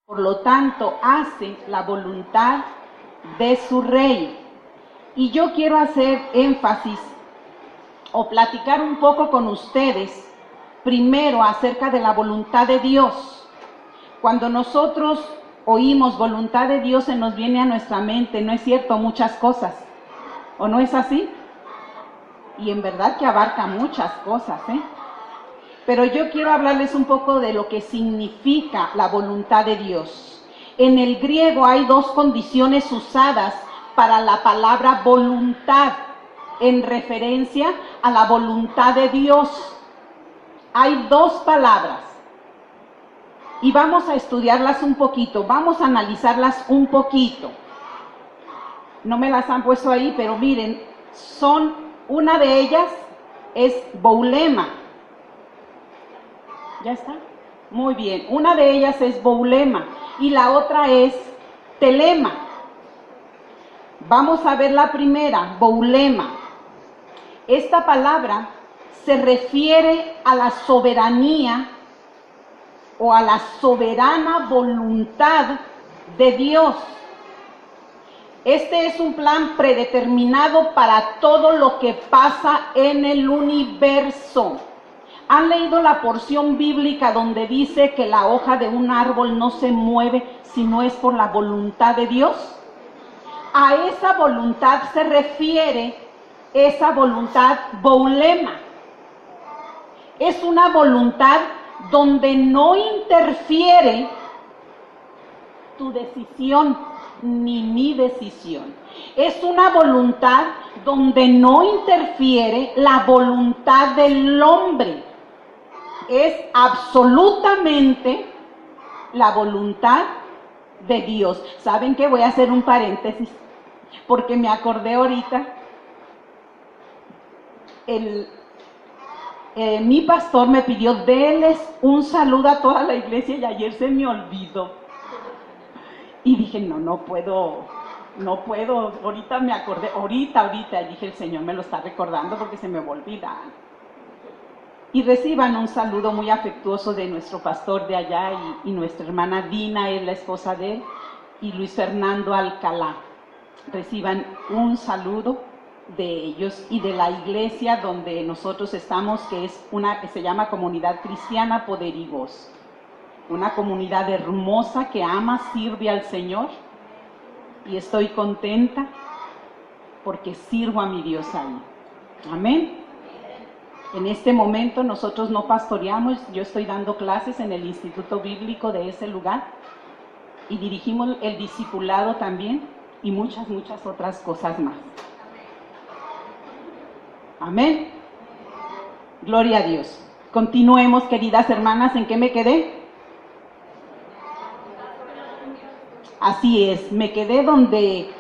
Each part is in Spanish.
Por lo tanto, hace la voluntad de su Rey. Y yo quiero hacer énfasis o platicar un poco con ustedes, primero acerca de la voluntad de Dios. Cuando nosotros oímos voluntad de Dios, se nos viene a nuestra mente, ¿no es cierto?, muchas cosas. ¿O no es así? Y en verdad que abarca muchas cosas, ¿eh? Pero yo quiero hablarles un poco de lo que significa la voluntad de Dios. En el griego hay dos condiciones usadas para la palabra voluntad, en referencia a la voluntad de Dios. Hay dos palabras. Y vamos a estudiarlas un poquito, vamos a analizarlas un poquito. No me las han puesto ahí, pero miren, una de ellas es boulema. ¿Ya está? Muy bien, una de ellas es boulema y la otra es telema. Vamos a ver la primera, boulema. Esta palabra se refiere a la soberanía o a la soberana voluntad de Dios. Este es un plan predeterminado para todo lo que pasa en el universo. ¿Han leído la porción bíblica donde dice que la hoja de un árbol no se mueve si no es por la voluntad de Dios? A esa voluntad se refiere esa voluntad boulema. Es una voluntad donde no interfiere tu decisión ni mi decisión. Es una voluntad donde no interfiere la voluntad del hombre. Es absolutamente la voluntad de Dios. ¿Saben qué? Voy a hacer un paréntesis, porque me acordé ahorita, mi pastor me pidió denles un saludo a toda la iglesia y ayer se me olvidó. Y dije, no puedo, ahorita me acordé, ahorita, y dije, el Señor me lo está recordando porque se me va a olvidar. Y reciban un saludo muy afectuoso de nuestro pastor de allá y nuestra hermana Dina, es la esposa de él, y Luis Fernando Alcalá. Reciban un saludo de ellos y de la iglesia donde nosotros estamos, que se llama Comunidad Cristiana Poder y Voz. Una comunidad hermosa que ama, sirve al Señor, y estoy contenta porque sirvo a mi Dios ahí. Amén. En este momento nosotros no pastoreamos, yo estoy dando clases en el Instituto Bíblico de ese lugar y dirigimos el discipulado también y muchas otras cosas más. Amén. Gloria a Dios. Continuemos, queridas hermanas, ¿en qué me quedé? Así es, me quedé donde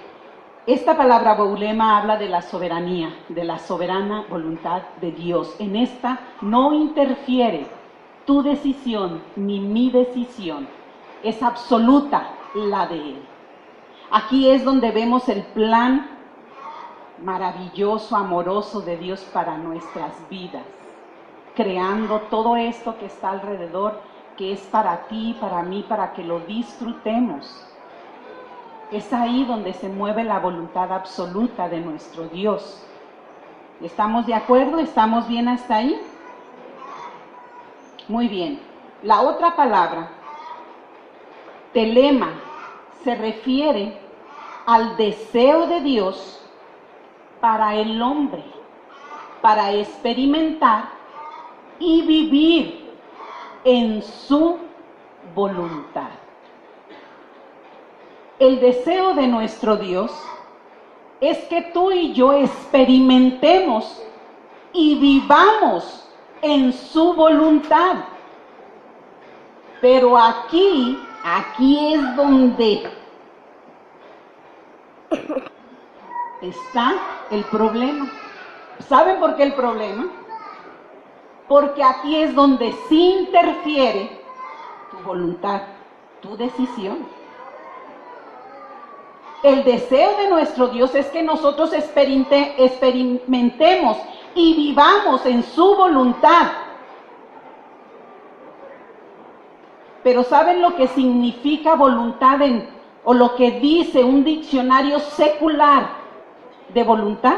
esta palabra boulema habla de la soberanía, de la soberana voluntad de Dios. En esta no interfiere tu decisión ni mi decisión, es absoluta la de Él. Aquí es donde vemos el plan maravilloso, amoroso de Dios para nuestras vidas, creando todo esto que está alrededor, que es para ti, para mí, para que lo disfrutemos. Es ahí donde se mueve la voluntad absoluta de nuestro Dios. ¿Estamos de acuerdo? ¿Estamos bien hasta ahí? Muy bien. La otra palabra, telema, se refiere al deseo de Dios para el hombre, para experimentar y vivir en su voluntad. El deseo de nuestro Dios es que tú y yo experimentemos y vivamos en su voluntad. Pero aquí es donde está el problema. ¿Saben por qué el problema? Porque aquí es donde sí interfiere tu voluntad, tu decisión. El deseo de nuestro Dios es que nosotros experimentemos y vivamos en su voluntad. Pero ¿saben lo que significa voluntad o lo que dice un diccionario secular de voluntad?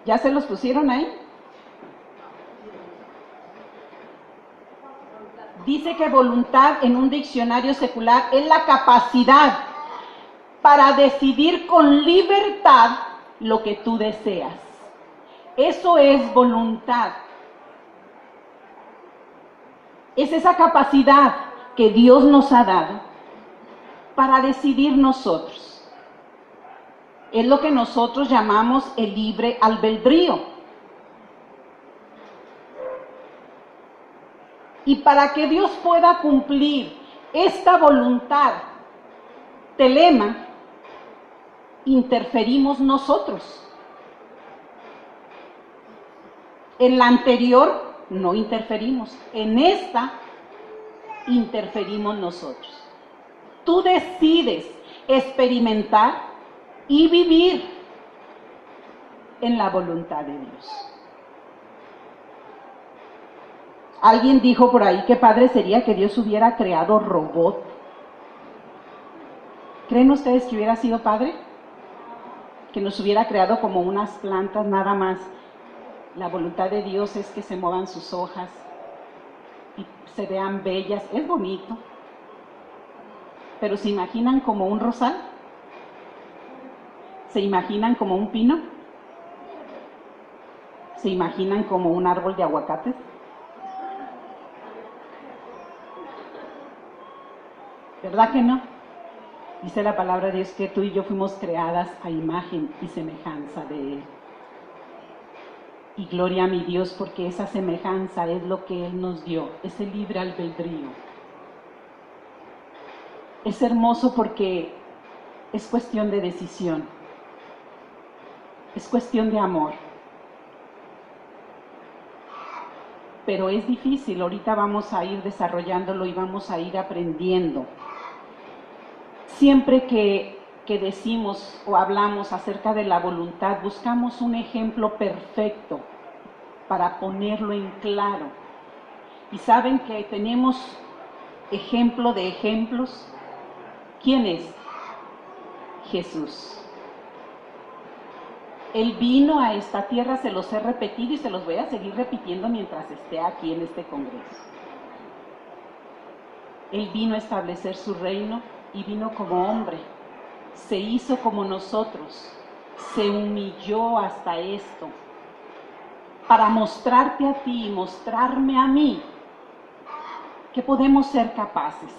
¿Ya se los pusieron ahí? Dice que voluntad en un diccionario secular es la capacidad para decidir con libertad lo que tú deseas. Eso es voluntad. Es esa capacidad que Dios nos ha dado para decidir nosotros. Es lo que nosotros llamamos el libre albedrío. Y para que Dios pueda cumplir esta voluntad, telema, interferimos nosotros. En la anterior no interferimos, en esta interferimos nosotros. Tú decides experimentar y vivir en la voluntad de Dios. Alguien dijo por ahí que padre sería que Dios hubiera creado robot. ¿Creen ustedes que hubiera sido padre? Que nos hubiera creado como unas plantas nada más. La voluntad de Dios es que se muevan sus hojas y se vean bellas. Es bonito. Pero ¿se imaginan como un rosal? ¿Se imaginan como un pino? ¿Se imaginan como un árbol de aguacates? ¿Verdad que no? Dice la palabra de Dios que tú y yo fuimos creadas a imagen y semejanza de Él. Y gloria a mi Dios, porque esa semejanza es lo que Él nos dio, ese libre albedrío. Es hermoso porque es cuestión de decisión, es cuestión de amor. Pero es difícil, ahorita vamos a ir desarrollándolo y vamos a ir aprendiendo. Siempre que decimos o hablamos acerca de la voluntad, buscamos un ejemplo perfecto para ponerlo en claro. Y saben que tenemos ejemplo de ejemplos. ¿Quién es? Jesús. Él vino a esta tierra, se los he repetido y se los voy a seguir repitiendo mientras esté aquí en este congreso. Él vino a establecer su reino y vino como hombre. Se hizo como nosotros, se humilló hasta esto, para mostrarte a ti y mostrarme a mí que podemos ser capaces,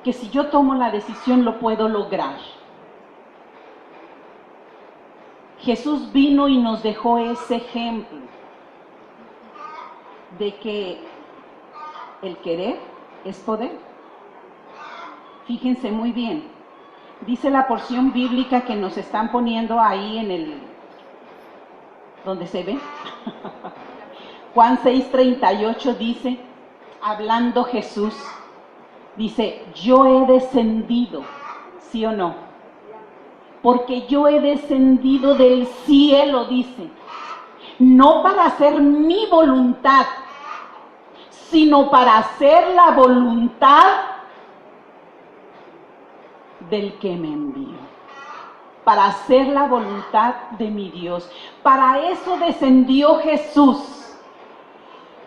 que si yo tomo la decisión lo puedo lograr. Jesús vino y nos dejó ese ejemplo de que el querer es poder. Fíjense muy bien, dice la porción bíblica que nos están poniendo ahí en el, donde se ve, Juan 6:38 dice, hablando Jesús, dice, yo he descendido, ¿sí o no? Porque yo he descendido del cielo, dice, no para hacer mi voluntad, sino para hacer la voluntad del que me envió, para hacer la voluntad de mi Dios. Para eso descendió Jesús.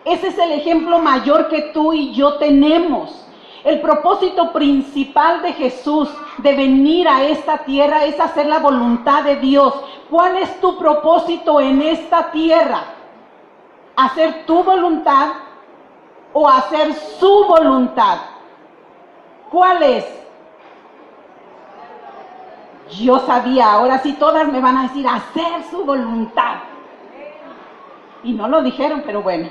Ese es el ejemplo mayor que tú y yo tenemos. El propósito principal de Jesús de venir a esta tierra es hacer la voluntad de Dios. ¿Cuál es tu propósito en esta tierra? ¿Hacer tu voluntad o hacer su voluntad? ¿Cuál es? Yo sabía, ahora sí todas me van a decir, hacer su voluntad. Y no lo dijeron, pero bueno.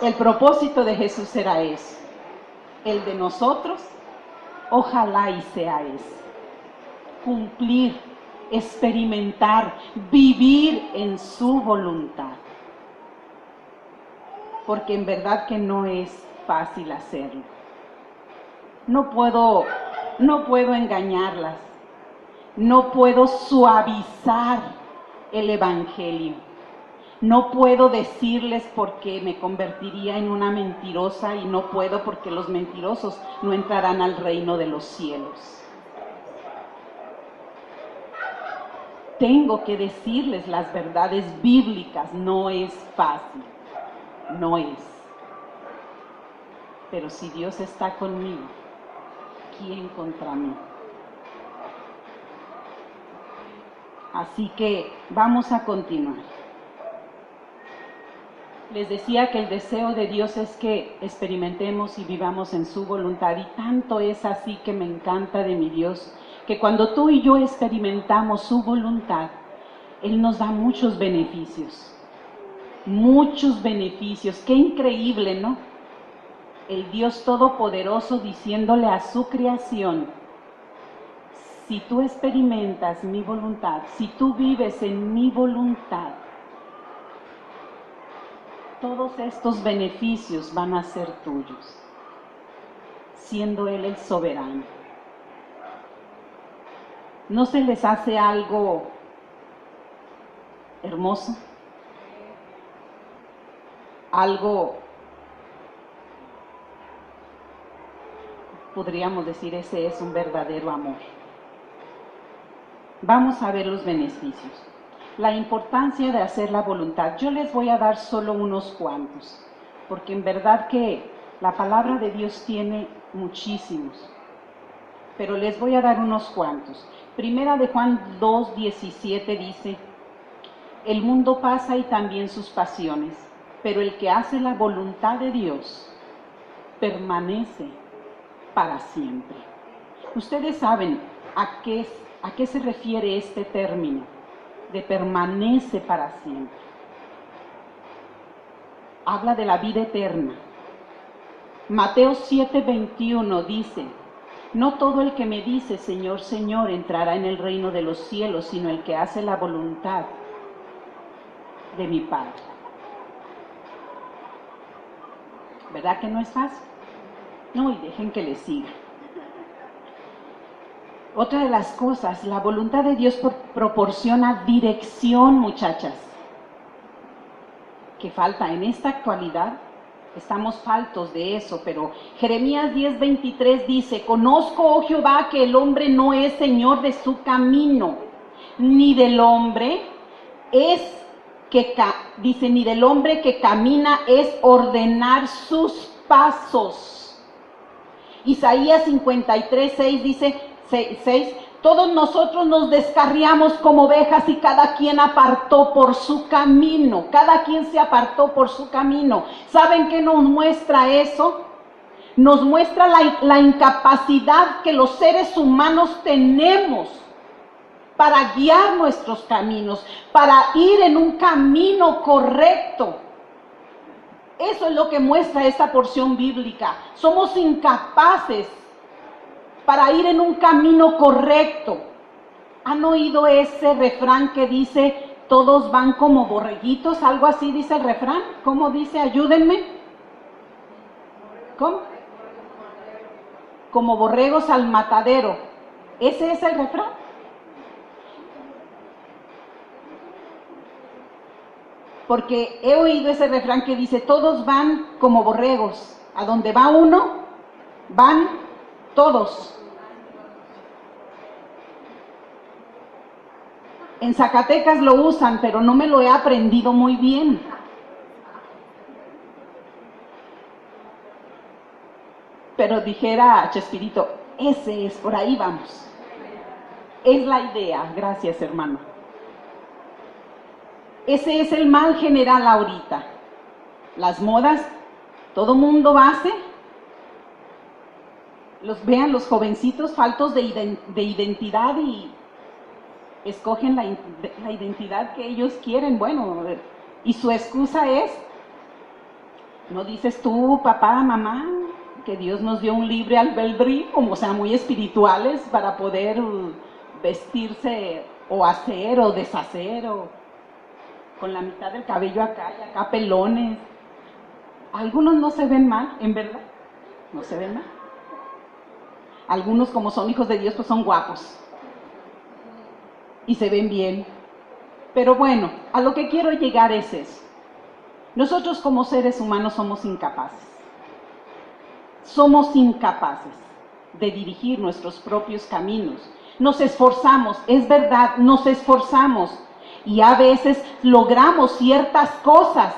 El propósito de Jesús era eso. El de nosotros, ojalá y sea ese. Cumplir, experimentar, vivir en su voluntad. Porque en verdad que no es fácil hacerlo. No puedo engañarlas, no puedo suavizar el Evangelio. No puedo decirles porque me convertiría en una mentirosa y no puedo porque los mentirosos no entrarán al reino de los cielos. Tengo que decirles las verdades bíblicas, no es fácil, no es. Pero si Dios está conmigo, ¿quién contra mí? Así que vamos a continuar. Les decía que el deseo de Dios es que experimentemos y vivamos en su voluntad, y tanto es así que me encanta de mi Dios, que cuando tú y yo experimentamos su voluntad, Él nos da muchos beneficios. Muchos beneficios. Qué increíble, ¿no? El Dios Todopoderoso diciéndole a su creación: si tú experimentas mi voluntad, si tú vives en mi voluntad, todos estos beneficios van a ser tuyos, siendo Él el soberano. ¿No se les hace algo hermoso? Algo, podríamos decir, ese es un verdadero amor. Vamos a ver los beneficios. La importancia de hacer la voluntad. Yo les voy a dar solo unos cuantos, porque en verdad que la palabra de Dios tiene muchísimos, pero les voy a dar unos cuantos. Primera de Juan 2:17 dice: el mundo pasa y también sus pasiones, pero el que hace la voluntad de Dios permanece para siempre. Ustedes saben a qué se refiere este término de permanece para siempre. Habla de la vida eterna. Mateo 7:21 dice: no todo el que me dice Señor, Señor entrará en el reino de los cielos, sino el que hace la voluntad de mi Padre. ¿Verdad que no es fácil? No, y dejen que les siga. Otra de las cosas, la voluntad de Dios proporciona dirección, muchachas. Que falta en esta actualidad, estamos faltos de eso, pero Jeremías 10:23 dice: conozco, oh Jehová, que el hombre no es señor de su camino, ni del hombre ni del hombre que camina es ordenar sus pasos. Isaías 53:6 dice: 6, todos nosotros nos descarriamos como ovejas y cada quien apartó por su camino. Cada quien se apartó por su camino. ¿Saben qué nos muestra eso? Nos muestra la incapacidad que los seres humanos tenemos para guiar nuestros caminos, para ir en un camino correcto. Eso es lo que muestra esta porción bíblica. Somos incapaces para ir en un camino correcto. ¿Han oído ese refrán que dice: todos van como borreguitos? Algo así dice el refrán. ¿Cómo dice? Ayúdenme. ¿Cómo? Como borregos al matadero. ¿Ese es el refrán? Porque he oído ese refrán que dice: todos van como borregos. A donde va uno, van todos. En Zacatecas lo usan, pero no me lo he aprendido muy bien. Pero dijera Chespirito, ese es, por ahí vamos. Es la idea, gracias hermano. Ese es el mal general ahorita. Las modas, todo mundo hace. Vean los jovencitos faltos de identidad y escogen la identidad que ellos quieren. Bueno, y su excusa es: ¿no dices tú, papá, mamá, que Dios nos dio un libre albedrío, como sea, muy espirituales, para poder vestirse o hacer o deshacer, o con la mitad del cabello acá y acá pelones? Algunos no se ven mal, en verdad, no se ven mal. Algunos, como son hijos de Dios, pues son guapos y se ven bien. Pero bueno, a lo que quiero llegar es eso. Nosotros como seres humanos somos incapaces. Somos incapaces de dirigir nuestros propios caminos. Nos esforzamos, es verdad, nos esforzamos y a veces logramos ciertas cosas,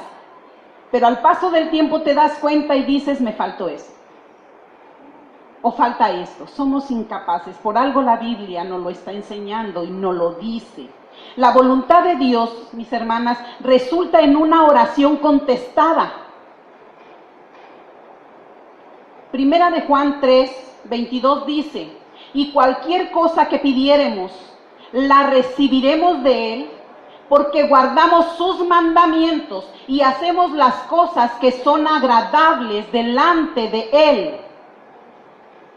pero al paso del tiempo te das cuenta y dices, me faltó eso, o falta esto. Somos incapaces, por algo la Biblia nos lo está enseñando y nos lo dice. La voluntad de Dios, mis hermanas, resulta en una oración contestada. Primera de Juan 3:22 dice, y cualquier cosa que pidiéremos, la recibiremos de Él, porque guardamos sus mandamientos y hacemos las cosas que son agradables delante de Él.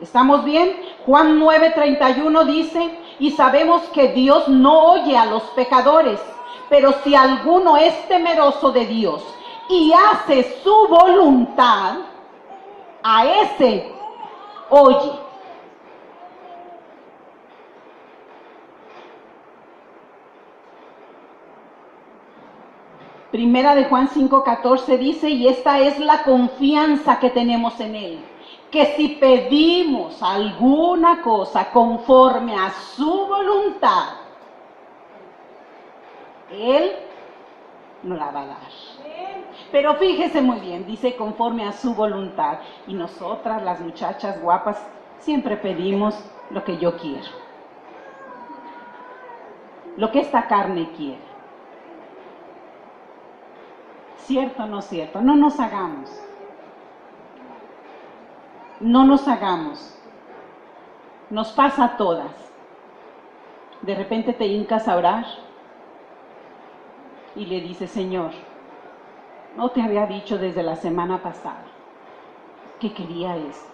¿Estamos bien? Juan 9:31 dice, y sabemos que Dios no oye a los pecadores, pero si alguno es temeroso de Dios y hace su voluntad, a ese oye. Primera de Juan 5:14 dice, y esta es la confianza que tenemos en Él, que si pedimos alguna cosa conforme a su voluntad, Él nos la va a dar. Pero fíjese muy bien, dice conforme a su voluntad. Y nosotras, las muchachas guapas, siempre pedimos lo que yo quiero. Lo que esta carne quiere. ¿Cierto o no cierto? No nos hagamos. No nos hagamos. Nos pasa a todas. De repente te hincas a orar y le dices, Señor, no te había dicho desde la semana pasada que quería eso.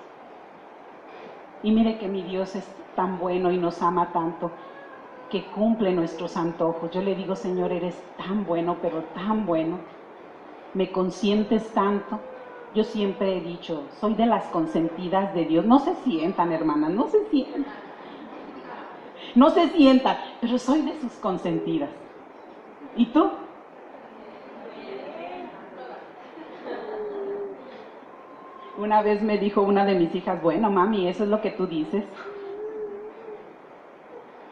Y mire que mi Dios es tan bueno y nos ama tanto que cumple nuestros antojos. Yo le digo, Señor, eres tan bueno, pero tan bueno. Me consientes tanto. Yo siempre he dicho, soy de las consentidas de Dios. No se sientan, hermanas, no se sientan. No se sientan, pero soy de sus consentidas. ¿Y tú? Una vez me dijo una de mis hijas, bueno, mami, eso es lo que tú dices.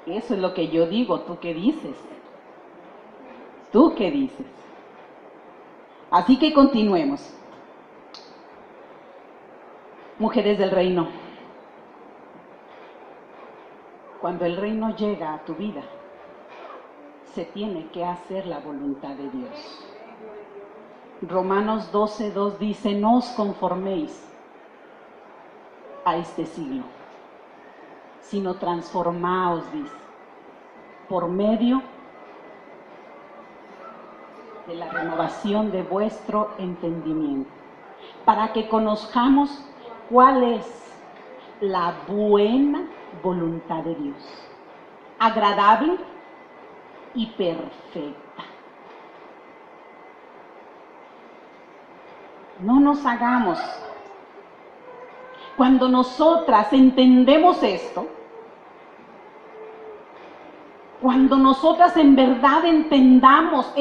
Eso es lo que yo digo, ¿tú qué dices? ¿Tú qué dices? Así que continuemos. Mujeres del reino, cuando el reino llega a tu vida, se tiene que hacer la voluntad de Dios. Romanos 12:2 dice, no os conforméis a este siglo, sino transformaos, dice, por medio de la renovación de vuestro entendimiento, para que conozcamos cuál es la buena voluntad de Dios, agradable y perfecta. No nos hagamos. Cuando nosotras entendemos esto, cuando nosotras en verdad entendamos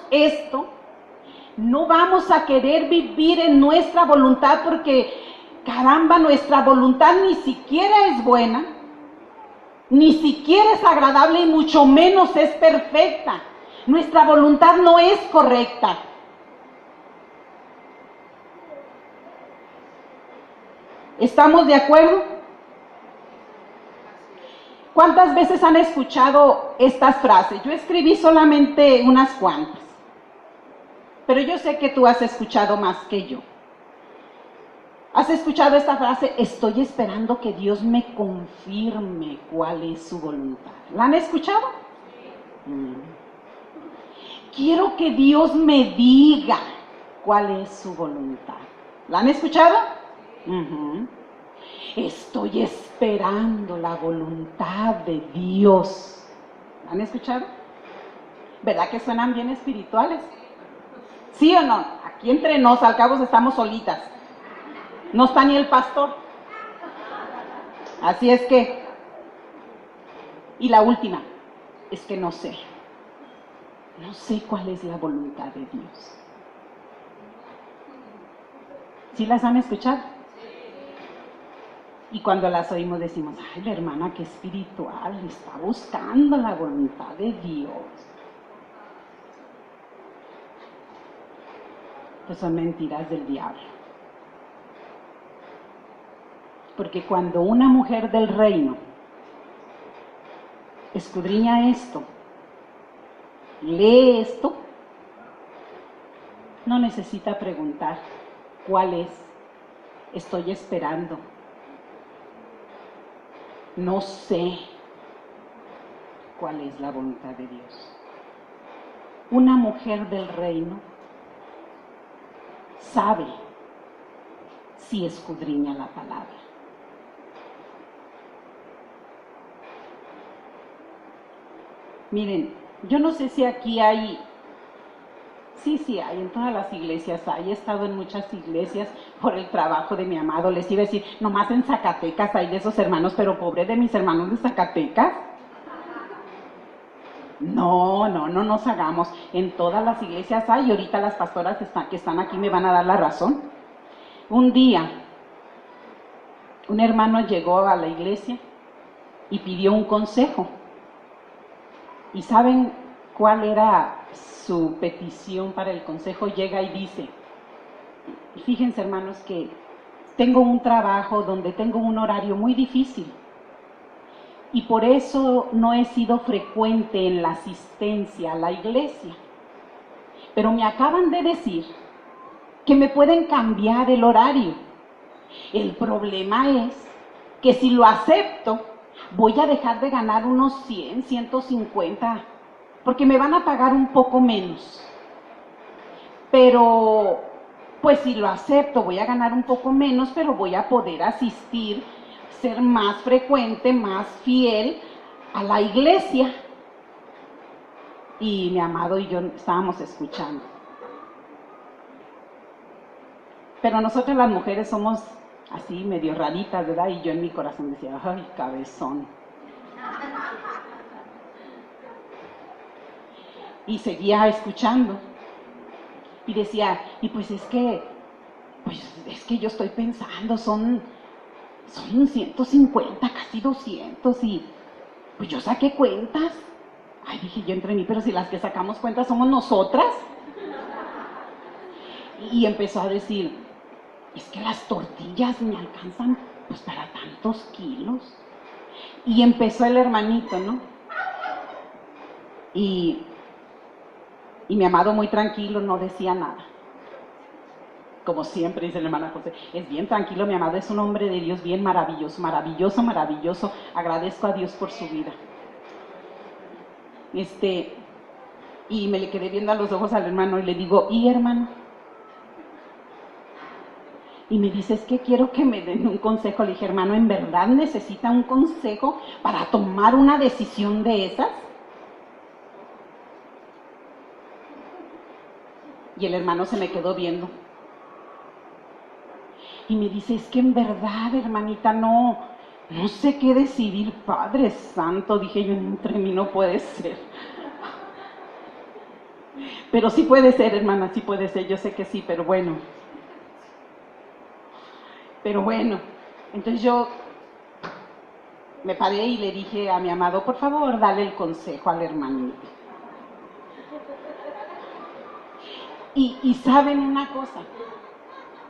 esto, no vamos a querer vivir en nuestra voluntad porque, caramba, nuestra voluntad ni siquiera es buena, ni siquiera es agradable y mucho menos es perfecta. Nuestra voluntad no es correcta. ¿Estamos de acuerdo? ¿Cuántas veces han escuchado estas frases? Yo escribí solamente unas cuantas, pero yo sé que tú has escuchado más que yo. ¿Has escuchado esta frase? Estoy esperando que Dios me confirme cuál es su voluntad. ¿La han escuchado? Quiero que Dios me diga cuál es su voluntad. ¿La han escuchado? Estoy esperando la voluntad de Dios. ¿La han escuchado? ¿Verdad que suenan bien espirituales? ¿Sí o no? Aquí entre nos, al cabo estamos solitas. No está ni el pastor. Así es que, y la última, es que no sé cuál es la voluntad de Dios. ¿Sí las han escuchado? Y cuando las oímos decimos, ay, la hermana qué espiritual, está buscando la voluntad de Dios. Pues son mentiras del diablo. Porque cuando una mujer del reino escudriña esto, lee esto, no necesita preguntar cuál es, estoy esperando, no sé cuál es la voluntad de Dios. Una mujer del reino sabe si escudriña la palabra. Miren, yo no sé si aquí hay, sí hay, en todas las iglesias hay, he estado en muchas iglesias por el trabajo de mi amado, les iba a decir, nomás en Zacatecas hay de esos hermanos, pero pobre de mis hermanos de Zacatecas. No nos hagamos, en todas las iglesias hay, y ahorita las pastoras que están aquí me van a dar la razón. Un día, un hermano llegó a la iglesia y pidió un consejo. ¿Y saben cuál era su petición para el consejo? Llega y dice, fíjense hermanos que tengo un trabajo donde tengo un horario muy difícil y por eso no he sido frecuente en la asistencia a la iglesia. Pero me acaban de decir que me pueden cambiar el horario. El problema es que si lo acepto, voy a dejar de ganar unos 100, 150, porque me van a pagar un poco menos. Pero, pues si lo acepto, voy a ganar un poco menos, pero voy a poder asistir, ser más frecuente, más fiel a la iglesia. Y mi amado y yo estábamos escuchando. Pero nosotras las mujeres somos así medio raritas, ¿verdad? Y yo en mi corazón decía, ay, cabezón. Y seguía escuchando. Y decía, y pues es que yo estoy pensando, son 150, casi 200, y pues yo saqué cuentas. Ay, dije yo entre mí, pero si las que sacamos cuentas somos nosotras. Y empezó a decir, es que las tortillas me alcanzan pues para tantos kilos. Y empezó el hermanito, ¿no? Y mi amado muy tranquilo, no decía nada. Como siempre dice la hermana José, es bien tranquilo, mi amado es un hombre de Dios bien maravilloso, maravilloso, maravilloso. Agradezco a Dios por su vida. Y me le quedé viendo a los ojos al hermano y le digo, ¿y hermano? Y me dice, es que quiero que me den un consejo. Le dije, hermano, ¿en verdad necesita un consejo para tomar una decisión de esas? Y el hermano se me quedó viendo. Y me dice, es que en verdad, hermanita, no sé qué decidir. Padre Santo, dije yo, entre mí no puede ser. Pero sí puede ser, hermana, sí puede ser, yo sé que sí, pero bueno. Entonces yo me paré y le dije a mi amado, por favor, dale el consejo al hermanito. Y saben una cosa,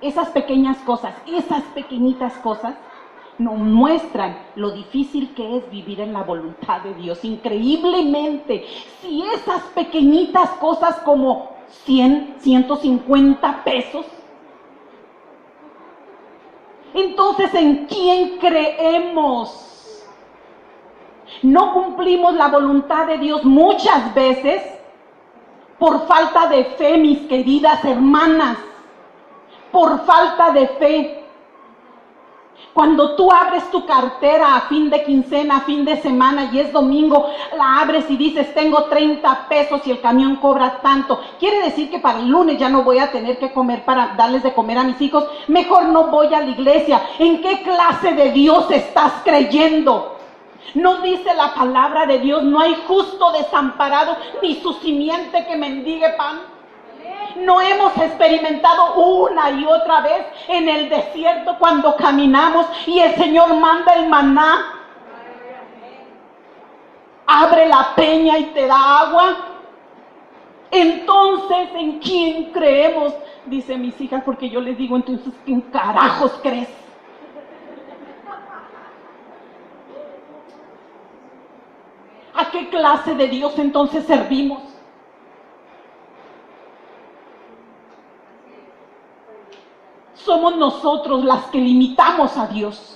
esas pequeñas cosas, esas pequeñitas cosas, nos muestran lo difícil que es vivir en la voluntad de Dios. Increíblemente, si esas pequeñitas cosas como 100, 150 pesos, entonces, ¿en quién creemos? No cumplimos la voluntad de Dios muchas veces por falta de fe, mis queridas hermanas, por falta de fe. Cuando tú abres tu cartera a fin de quincena, a fin de semana y es domingo, la abres y dices, tengo 30 pesos y el camión cobra tanto. Quiere decir que para el lunes ya no voy a tener que comer para darles de comer a mis hijos. Mejor no voy a la iglesia. ¿En qué clase de Dios estás creyendo? ¿No dice la palabra de Dios: no hay justo desamparado, ni su simiente que mendigue pan? ¿No hemos experimentado una y otra vez en el desierto cuando caminamos y el Señor manda el maná? Abre la peña y te da agua. Entonces, ¿en quién creemos? Dice mis hijas, porque yo les digo: entonces, ¿quién carajos crees? ¿A qué clase de Dios entonces servimos? Somos nosotros las que limitamos a Dios.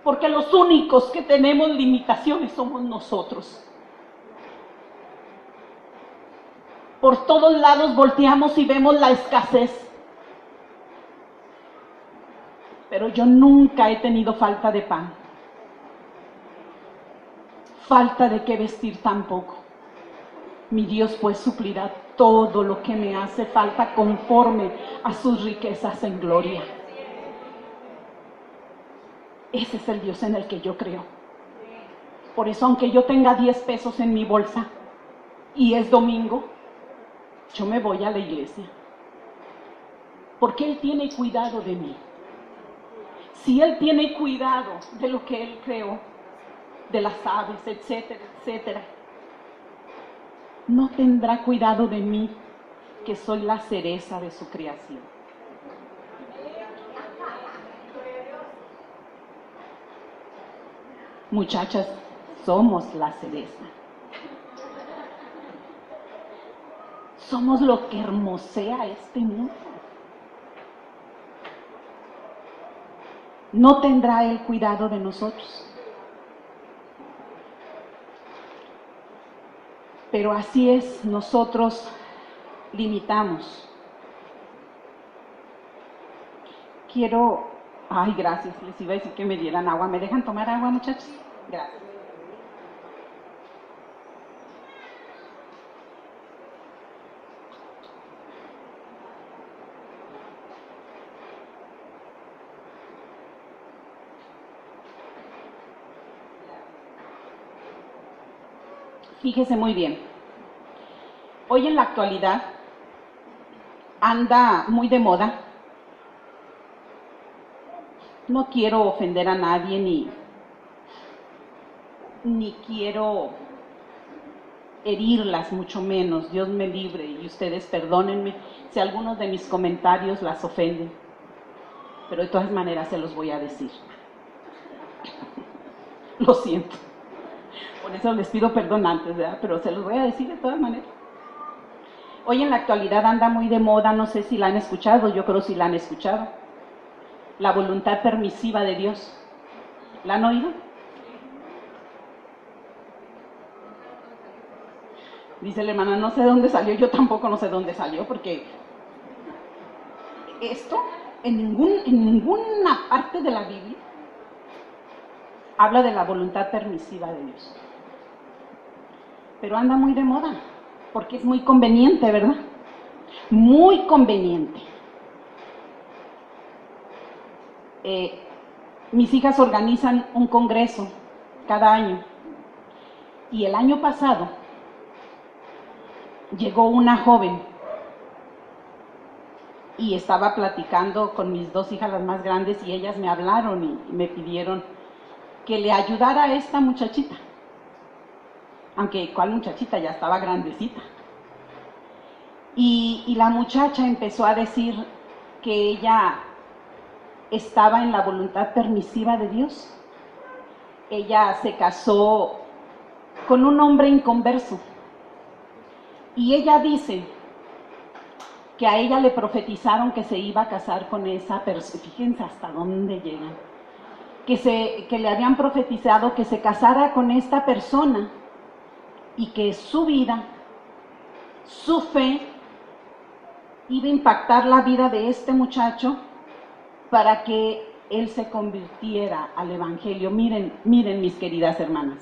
Porque los únicos que tenemos limitaciones somos nosotros. Por todos lados volteamos y vemos la escasez. Pero yo nunca he tenido falta de pan. Falta de qué vestir tampoco. Mi Dios pues suplirá todo lo que me hace falta conforme a sus riquezas en gloria. Ese es el Dios en el que yo creo. Por eso, aunque yo tenga 10 pesos en mi bolsa y es domingo, yo me voy a la iglesia. Porque Él tiene cuidado de mí. Si Él tiene cuidado de lo que Él creó, de las aves, etcétera, etcétera, ¿no tendrá cuidado de mí, que soy la cereza de su creación? Muchachas, somos la cereza. Somos lo que hermosea este mundo. ¿No tendrá Él cuidado de nosotros? Pero así es, nosotros limitamos. Ay, gracias, les iba a decir que me dieran agua. ¿Me dejan tomar agua, muchachos? Gracias. Fíjese muy bien. Hoy en la actualidad anda muy de moda. No quiero ofender a nadie ni quiero herirlas, mucho menos. Dios me libre y ustedes perdónenme si algunos de mis comentarios las ofenden. Pero de todas maneras se los voy a decir. Lo siento. Por eso les pido perdón antes, ¿verdad? Pero se los voy a decir de todas maneras. Hoy en la actualidad anda muy de moda, no sé si la han escuchado, yo creo si la han escuchado. La voluntad permisiva de Dios. ¿La han oído? Dice la hermana: no sé de dónde salió, yo tampoco no sé de dónde salió, porque esto en ninguna parte de la Biblia habla de la voluntad permisiva de Dios. Pero anda muy de moda, porque es muy conveniente, ¿verdad? Muy conveniente. Mis hijas organizan un congreso cada año. Y el año pasado llegó una joven y estaba platicando con mis 2 hijas, las más grandes, y ellas me hablaron y me pidieron que le ayudara a esta muchachita. Aunque, ¿cuál muchachita? Ya estaba grandecita. Y la muchacha empezó a decir que ella estaba en la voluntad permisiva de Dios. Ella se casó con un hombre inconverso. Y ella dice que a ella le profetizaron que se iba a casar con esa persona. Fíjense hasta dónde llegan. Que le habían profetizado que se casara con esta persona y que su vida, su fe, iba a impactar la vida de este muchacho para que él se convirtiera al Evangelio. Miren, mis queridas hermanas,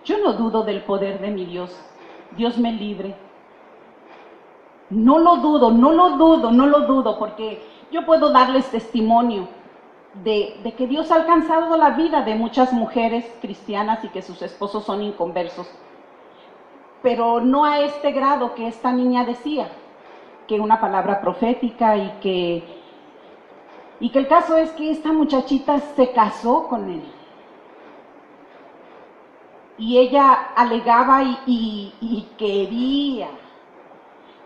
yo no dudo del poder de mi Dios. Dios me libre. No lo dudo, porque yo puedo darles testimonio de que Dios ha alcanzado la vida de muchas mujeres cristianas y que sus esposos son inconversos, pero no a este grado que esta niña decía, que una palabra profética y que el caso es que esta muchachita se casó con él. Y ella alegaba y quería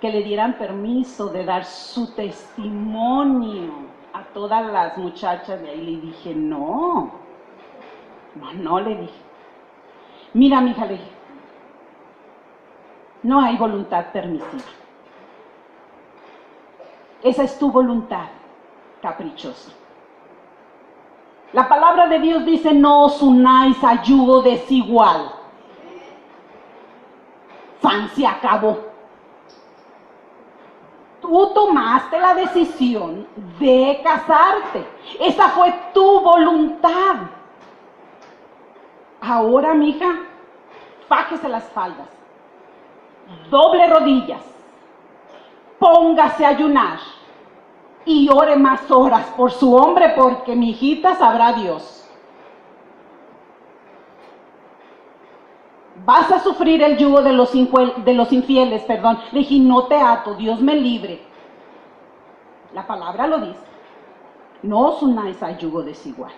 que le dieran permiso de dar su testimonio a todas las muchachas de ahí. Le dije, no, le dije. Mira, mija, le dije, no hay voluntad permisiva. Esa es tu voluntad caprichosa. La palabra de Dios dice, no os unáis a yugo desigual. Fan, se acabó. Tú tomaste la decisión de casarte. Esa fue tu voluntad. Ahora, mija, fájese las faldas, doble rodillas, póngase a ayunar y ore más horas por su hombre, porque mi hijita sabrá Dios. Vas a sufrir el yugo de los infieles, Le dije, no te ato, Dios me libre. La palabra lo dice. No os unáis a yugo desigual.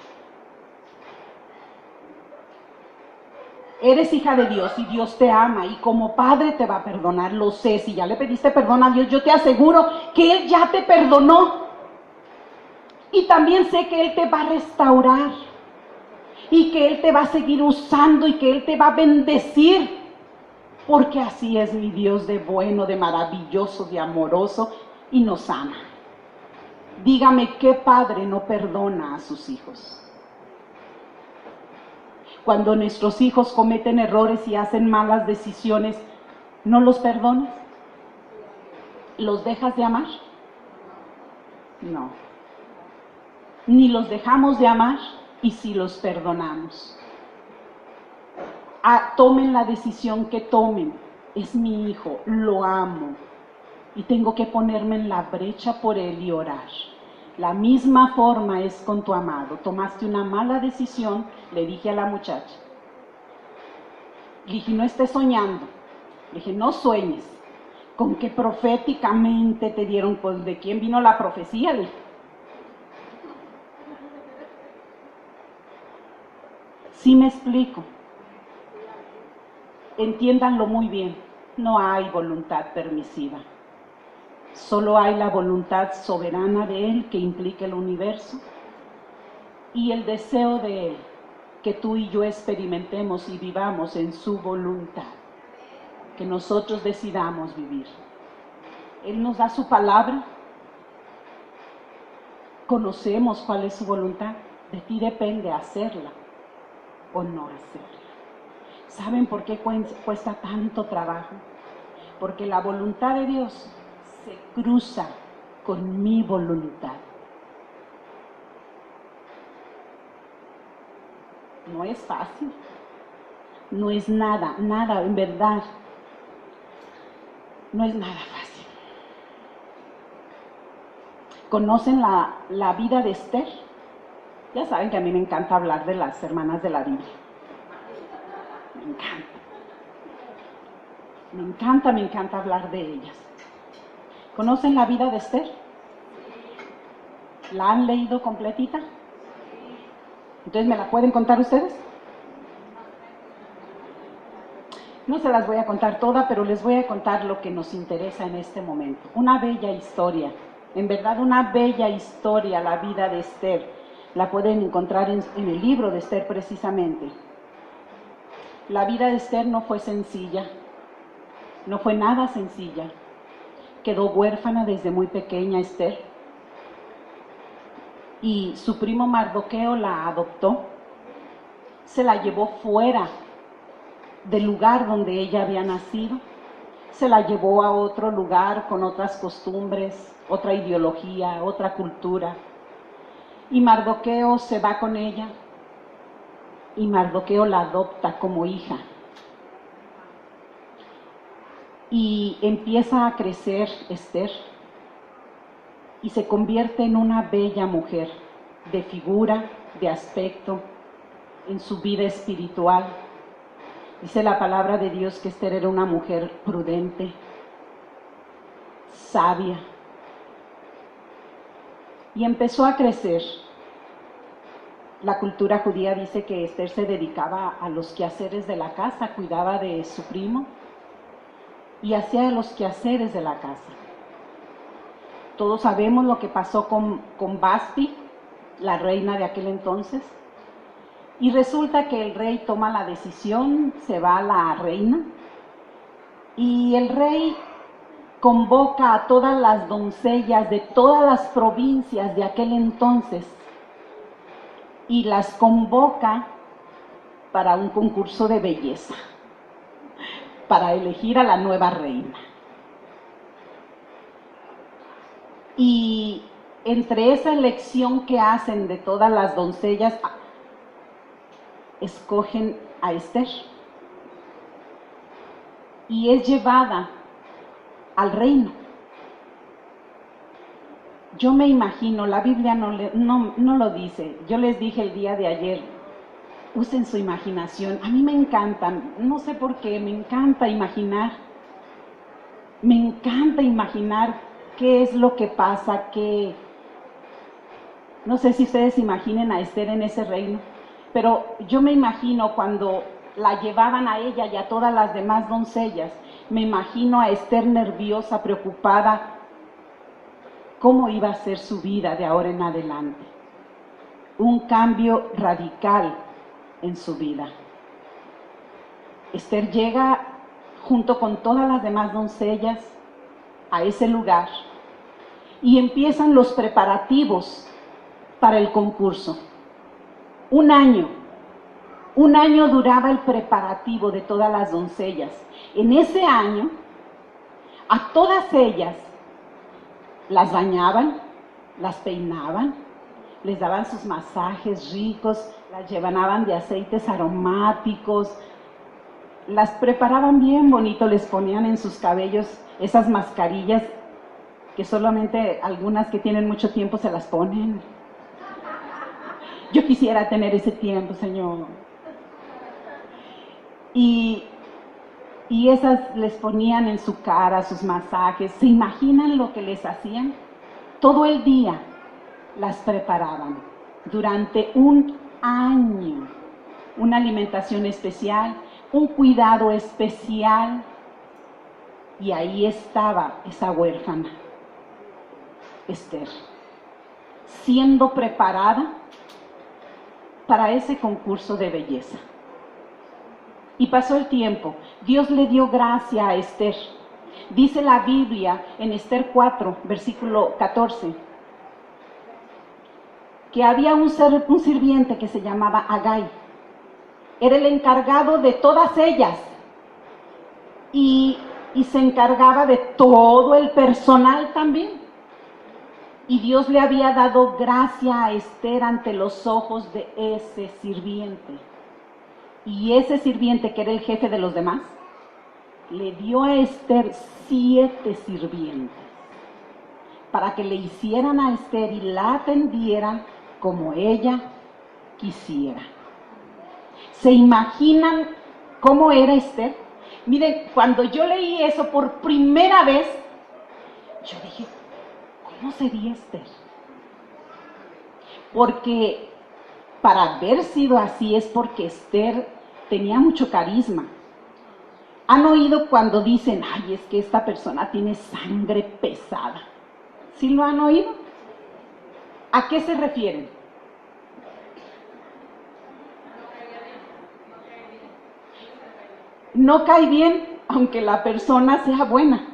Eres hija de Dios y Dios te ama y como padre te va a perdonar, lo sé. Si ya le pediste perdón a Dios, yo te aseguro que Él ya te perdonó. Y también sé que Él te va a restaurar y que Él te va a seguir usando y que Él te va a bendecir. Porque así es mi Dios de bueno, de maravilloso, de amoroso y nos ama. Dígame, ¿qué padre no perdona a sus hijos? Cuando nuestros hijos cometen errores y hacen malas decisiones, ¿no los perdonas? ¿Los dejas de amar? No. Ni los dejamos de amar y si los perdonamos. Tomen la decisión que tomen. Es mi hijo, lo amo y tengo que ponerme en la brecha por él y orar. La misma forma es con tu amado. Tomaste una mala decisión, le dije a la muchacha. Le dije, no estés soñando. Le dije, no sueñes. Con que proféticamente te dieron, pues, ¿de quién vino la profecía? Le dije. Sí me explico. Entiéndanlo muy bien. No hay voluntad permisiva. Solo hay la voluntad soberana de Él que implica el universo y el deseo de Él que tú y yo experimentemos y vivamos en su voluntad, que nosotros decidamos vivir. Él nos da su palabra, conocemos cuál es su voluntad, de ti depende hacerla o no hacerla. ¿Saben por qué cuesta tanto trabajo? Porque la voluntad de Dios se cruza con mi voluntad. No es fácil, no es nada, en verdad, no es nada fácil. ¿Conocen la vida de Esther? Ya saben que a mí me encanta hablar de las hermanas de la Biblia. Me encanta hablar de ellas. ¿Conocen la vida de Esther? ¿La han leído completita? Entonces, ¿me la pueden contar ustedes? No se las voy a contar toda, pero les voy a contar lo que nos interesa en este momento. Una bella historia, en verdad una bella historia, la vida de Esther. La pueden encontrar en el libro de Esther precisamente. La vida de Esther no fue sencilla, no fue nada sencilla. Quedó huérfana desde muy pequeña Esther. Y su primo Mardoqueo la adoptó, se la llevó fuera del lugar donde ella había nacido, se la llevó a otro lugar con otras costumbres, otra ideología, otra cultura. Y Mardoqueo se va con ella y Mardoqueo la adopta como hija. Y empieza a crecer Esther y se convierte en una bella mujer. de figura, de aspecto, en su vida espiritual. Dice la palabra de Dios que Esther era una mujer prudente, sabia, y empezó a crecer. La cultura judía dice que Esther se dedicaba a los quehaceres de la casa, cuidaba de su primo y hacía los quehaceres de la casa. Todos sabemos lo que pasó con Basti, la reina de aquel entonces, y resulta que el rey toma la decisión, se va a la reina, y el rey convoca a todas las doncellas de todas las provincias de aquel entonces, y las convoca para un concurso de belleza, para elegir a la nueva reina. Y entre esa elección que hacen de todas las doncellas, escogen a Esther. Y es llevada al reino. Yo me imagino, la Biblia no lo dice. Yo les dije el día de ayer, usen su imaginación. A mí me encantan, no sé por qué, me encanta imaginar. Me encanta imaginar qué es lo que pasa, no sé si ustedes imaginen a Esther en ese reino, pero yo me imagino cuando la llevaban a ella y a todas las demás doncellas, me imagino a Esther nerviosa, preocupada, cómo iba a ser su vida de ahora en adelante. Un cambio radical en su vida. Esther llega junto con todas las demás doncellas a ese lugar y empiezan los preparativos para el concurso. Un año duraba el preparativo de todas las doncellas. En ese año, a todas ellas las bañaban, las peinaban, les daban sus masajes ricos, las llenaban de aceites aromáticos, las preparaban bien bonito, les ponían en sus cabellos esas mascarillas que solamente algunas que tienen mucho tiempo se las ponen. Yo quisiera tener ese tiempo, Señor. Y esas les ponían en su cara sus masajes. ¿Se imaginan lo que les hacían? Todo el día las preparaban. Durante un año. Una alimentación especial, un cuidado especial. Y ahí estaba esa huérfana, Esther, siendo preparada para ese concurso de belleza. Y pasó el tiempo. Dios le dio gracia a Esther. Dice la Biblia en Esther 4, versículo 14, que había un sirviente que se llamaba Agai. Era el encargado de todas ellas y se encargaba de todo el personal también. Y Dios le había dado gracia a Esther ante los ojos de ese sirviente. Y ese sirviente, que era el jefe de los demás, le dio a Esther 7 sirvientes para que le hicieran a Esther y la atendieran como ella quisiera. ¿Se imaginan cómo era Esther? Miren, cuando yo leí eso por primera vez, yo dije, ¿cómo sería Esther? Porque para haber sido así es porque Esther tenía mucho carisma. ¿Han oído cuando dicen, ay, es que esta persona tiene sangre pesada? ¿Sí lo han oído? ¿A qué se refieren? No cae bien, aunque la persona sea buena.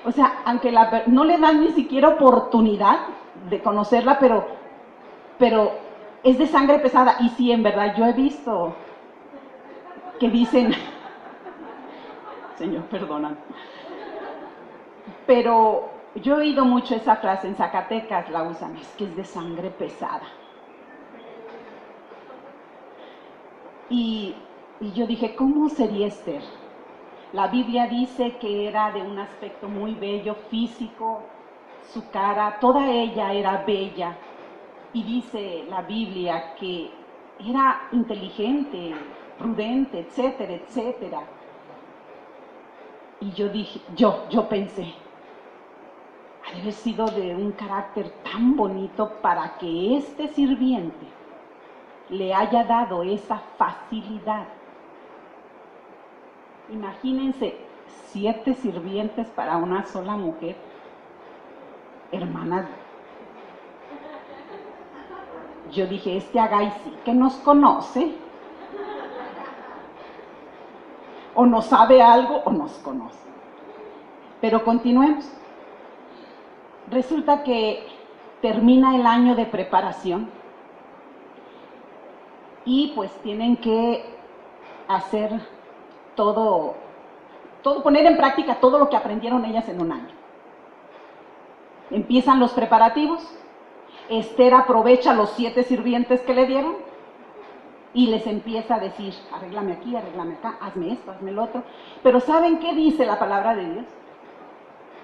O sea, aunque no le dan ni siquiera oportunidad de conocerla, pero es de sangre pesada. Y sí, en verdad, yo he visto que dicen, Señor, perdona, pero yo he oído mucho esa frase, en Zacatecas la usan, es que es de sangre pesada. Y yo dije, ¿cómo sería Esther? La Biblia dice que era de un aspecto muy bello, físico, su cara, toda ella era bella. Y dice la Biblia que era inteligente, prudente, etcétera, etcétera. Y yo pensé, ha de haber sido de un carácter tan bonito para que este sirviente le haya dado esa facilidad. Imagínense, 7 sirvientes para una sola mujer. Hermanas, yo dije, Agay sí que nos conoce, o nos sabe algo o nos conoce. Pero continuemos. Resulta que termina el año de preparación y pues tienen que hacer todo, poner en práctica todo lo que aprendieron ellas en un año. Empiezan los preparativos. Esther aprovecha los 7 sirvientes que le dieron y les empieza a decir, arréglame aquí, arréglame acá, hazme esto, hazme el otro. Pero ¿saben qué dice la palabra de Dios?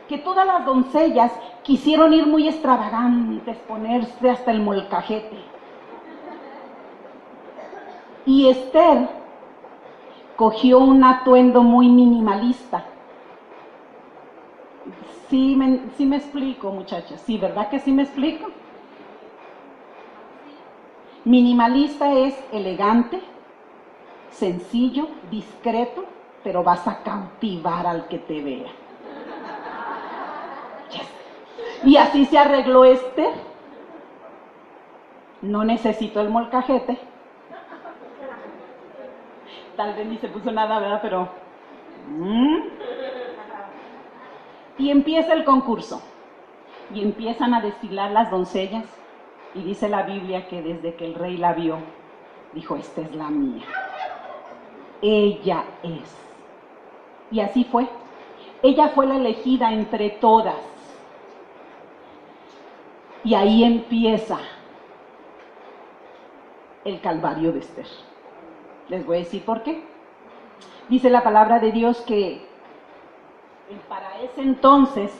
Que todas las doncellas quisieron ir muy extravagantes, ponerse hasta el molcajete. Y Esther cogió un atuendo muy minimalista. Sí me explico, muchachas. Sí, ¿verdad que sí me explico? Minimalista es elegante, sencillo, discreto, pero vas a cautivar al que te vea. Yes. Y así se arregló Esther. No necesito el molcajete. Tal vez ni se puso nada, ¿verdad? Pero... Y empieza el concurso. Y empiezan a desfilar las doncellas. Y dice la Biblia que desde que el rey la vio, dijo, esta es la mía. Ella es. Y así fue. Ella fue la elegida entre todas. Y ahí empieza el calvario de Esther. Les voy a decir por qué. Dice la palabra de Dios que para ese entonces,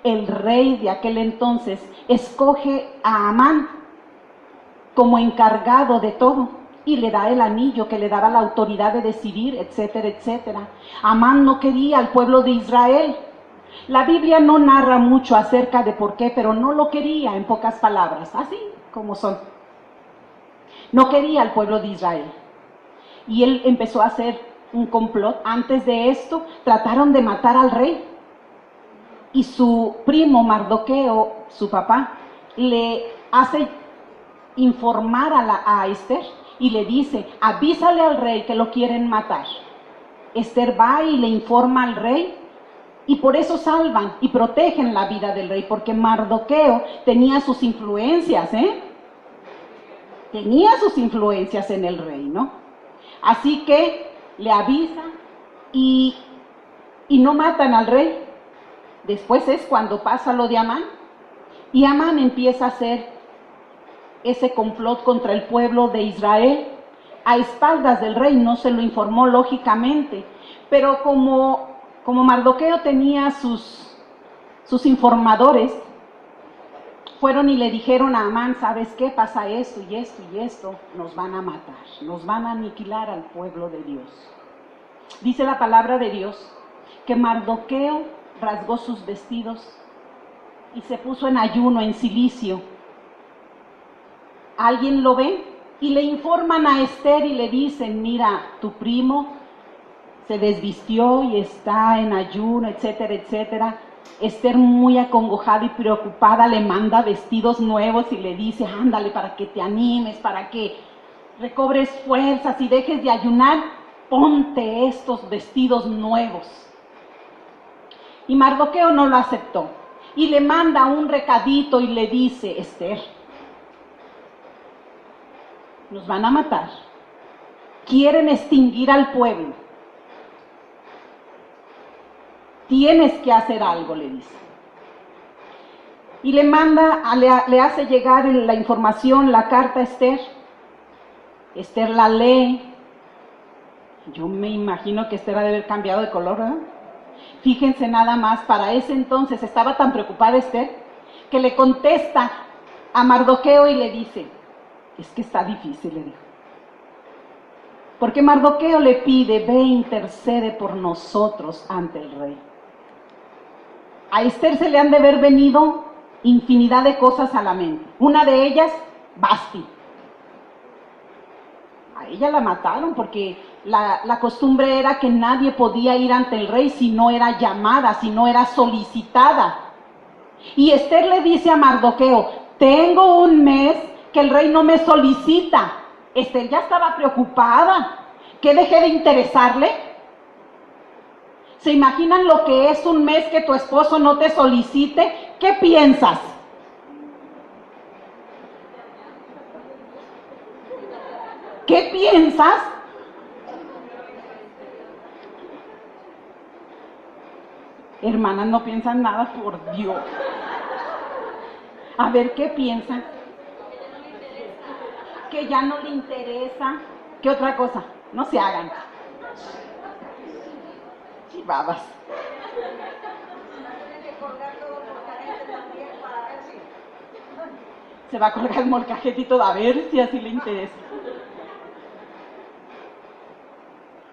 el rey de aquel entonces escoge a Amán como encargado de todo y le da el anillo que le daba la autoridad de decidir, etcétera, etcétera. Amán no quería al pueblo de Israel. La Biblia no narra mucho acerca de por qué, pero no lo quería, en pocas palabras, así como son. No quería al pueblo de Israel. Y él empezó a hacer un complot. Antes de esto, trataron de matar al rey. Y su primo Mardoqueo, su papá, le hace informar a Esther y le dice, avísale al rey que lo quieren matar. Esther va y le informa al rey y por eso salvan y protegen la vida del rey, porque Mardoqueo tenía sus influencias, tenía sus influencias en el rey, ¿no? Así que le avisan y no matan al rey. Después es cuando pasa lo de Amán, y Amán empieza a hacer ese complot contra el pueblo de Israel, a espaldas del rey. No se lo informó lógicamente, pero como Mardoqueo tenía sus informadores, fueron y le dijeron a Amán, ¿sabes qué? Pasa esto y esto y esto, nos van a matar, nos van a aniquilar al pueblo de Dios. Dice la palabra de Dios que Mardoqueo rasgó sus vestidos y se puso en ayuno, en cilicio. Alguien lo ve y le informan a Esther y le dicen, mira, tu primo se desvistió y está en ayuno, etcétera, etcétera. Esther, muy acongojada y preocupada, le manda vestidos nuevos y le dice, ándale, para que te animes, para que recobres fuerzas y dejes de ayunar, ponte estos vestidos nuevos. Y Mardoqueo no lo aceptó y le manda un recadito y le dice, Esther, nos van a matar, quieren extinguir al pueblo, tienes que hacer algo, le dice. Y le manda, le hace llegar la información, la carta a Esther. Esther la lee. Yo me imagino que Esther ha de haber cambiado de color, ¿verdad? Fíjense nada más, para ese entonces estaba tan preocupada Esther que le contesta a Mardoqueo y le dice, es que está difícil, le dijo. Porque Mardoqueo le pide, ve e intercede por nosotros ante el rey. A Esther se le han de haber venido infinidad de cosas a la mente. Una de ellas, Basti. A ella la mataron porque la costumbre era que nadie podía ir ante el rey si no era llamada, si no era solicitada. Y Esther le dice a Mardoqueo, tengo un mes que el rey no me solicita. Esther ya estaba preocupada. ¿Que dejé de interesarle? ¿Se imaginan lo que es un mes que tu esposo no te solicite? ¿Qué piensas? ¿Qué piensas? Hermanas, no piensan nada, por Dios. A ver, ¿qué piensan? Que ya no le interesa. ¿Qué otra cosa? No se hagan. Chivabas. Se va a colgar el molcajetito a ver si así le interesa.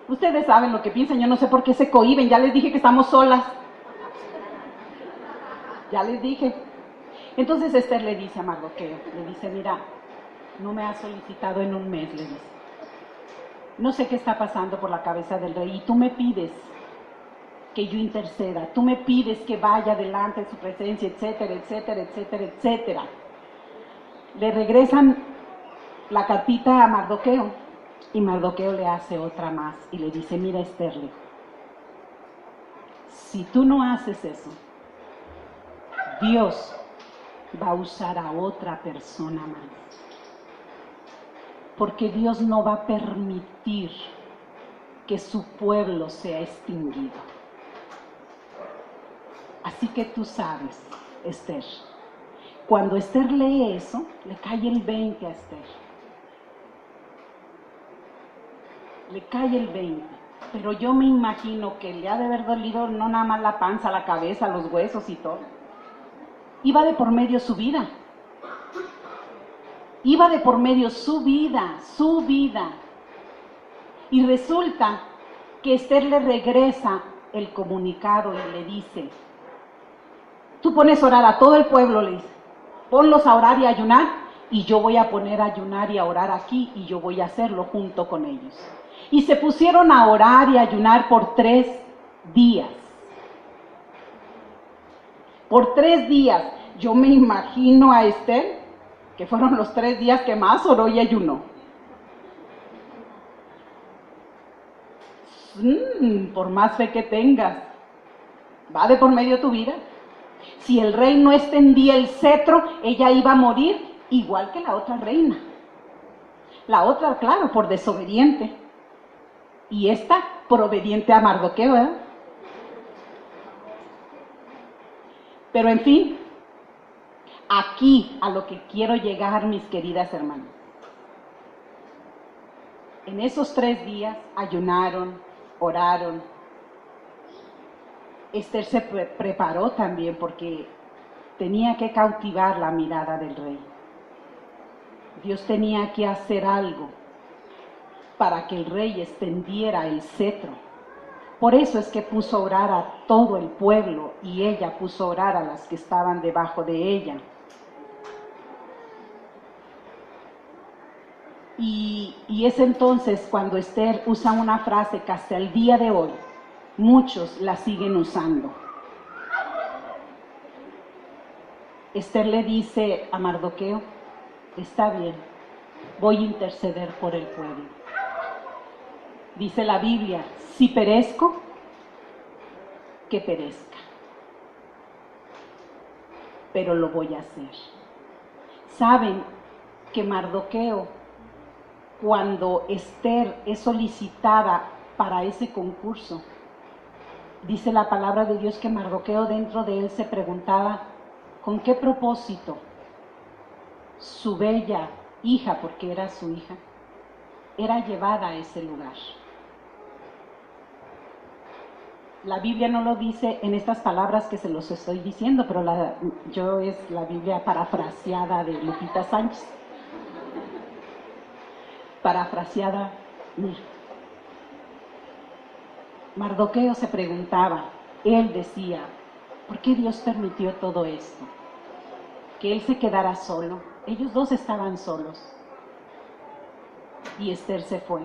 Ustedes saben lo que piensan, yo no sé por qué se cohíben, ya les dije que estamos solas. Ya les dije. Entonces Esther le dice a Mardoqueo, le dice, mira, no me has solicitado en un mes, le dice. No sé qué está pasando por la cabeza del rey y tú me pides que yo interceda, tú me pides que vaya delante de su presencia, etcétera, etcétera, etcétera, etcétera. Le regresan la cartita a Mardoqueo y Mardoqueo le hace otra más y le dice, mira Esther, si tú no haces eso, Dios va a usar a otra persona más. Porque Dios no va a permitir que su pueblo sea extinguido. Así que tú sabes, Esther, cuando Esther lee eso, le cae el 20 a Esther. Le cae el 20. Pero yo me imagino que le ha de haber dolido no nada más la panza, la cabeza, los huesos y todo. Iba de por medio su vida. Iba de por medio su vida, su vida. Y resulta que Esther le regresa el comunicado y le dice, tú pones a orar a todo el pueblo, le dice, ponlos a orar y a ayunar, y yo voy a poner a ayunar y a orar aquí, y yo voy a hacerlo junto con ellos. Y se pusieron a orar y a ayunar por 3 días. Por 3 días. Yo me imagino a Esther, que fueron los 3 días que más oró y ayunó. Por más fe que tengas, va de por medio tu vida. Si el rey no extendía el cetro, ella iba a morir igual que la otra reina. La otra, claro, por desobediente. Y esta, por obediente a Mardoqueo, ¿verdad? Pero en fin, aquí a lo que quiero llegar, mis queridas hermanas. En esos 3 días ayunaron, oraron. Esther se preparó también porque tenía que cautivar la mirada del rey. Dios tenía que hacer algo para que el rey extendiera el cetro. Por eso es que puso a orar a todo el pueblo y ella puso a orar a las que estaban debajo de ella. Y es entonces cuando Esther usa una frase que hasta el día de hoy muchos la siguen usando. Esther le dice a Mardoqueo, está bien, voy a interceder por el pueblo. Dice la Biblia, si perezco, que perezca. Pero lo voy a hacer. Saben que Mardoqueo, cuando Esther es solicitada para ese concurso, dice la palabra de Dios que Mardoqueo dentro de él se preguntaba, ¿con qué propósito su bella hija, porque era su hija, era llevada a ese lugar? La Biblia no lo dice en estas palabras que se los estoy diciendo, pero yo es la Biblia parafraseada de Lupita Sánchez. Parafraseada, mira. Mardoqueo se preguntaba, él decía, ¿por qué Dios permitió todo esto? Que él se quedara solo. Ellos dos estaban solos. Y Esther se fue.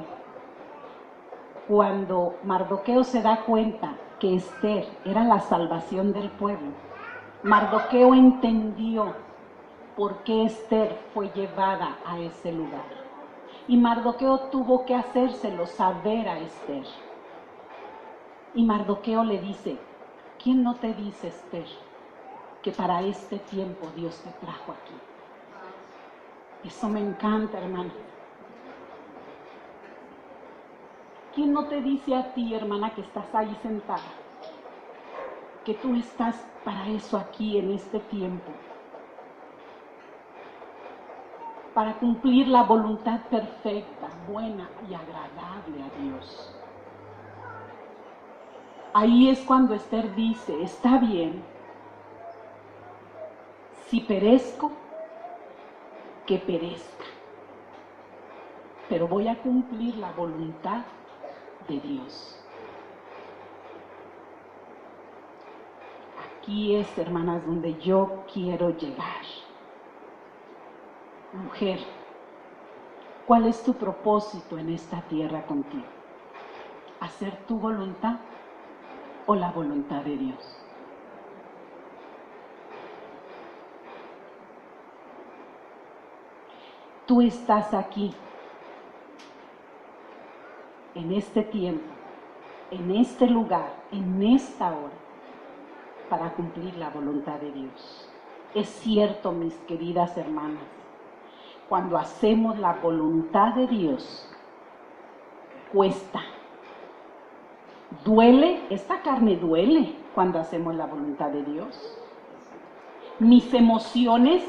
Cuando Mardoqueo se da cuenta que Esther era la salvación del pueblo, Mardoqueo entendió por qué Esther fue llevada a ese lugar. Y Mardoqueo tuvo que hacérselo saber a Esther. Y Mardoqueo le dice, ¿quién no te dice, Esther, que para este tiempo Dios te trajo aquí? Eso me encanta, hermana. ¿Quién no te dice a ti, hermana, que estás ahí sentada, que tú estás para eso aquí en este tiempo? Para cumplir la voluntad perfecta, buena y agradable a Dios. Ahí es cuando Esther dice, está bien, si perezco, que perezca, pero voy a cumplir la voluntad de Dios. Aquí es, hermanas, donde yo quiero llegar. Mujer, ¿cuál es tu propósito en esta tierra contigo? ¿Hacer tu voluntad o la voluntad de Dios? Tú estás aquí, en este tiempo, en este lugar, en esta hora, para cumplir la voluntad de Dios. Es cierto, mis queridas hermanas, cuando hacemos la voluntad de Dios, cuesta. Duele, esta carne duele cuando hacemos la voluntad de Dios. Mis emociones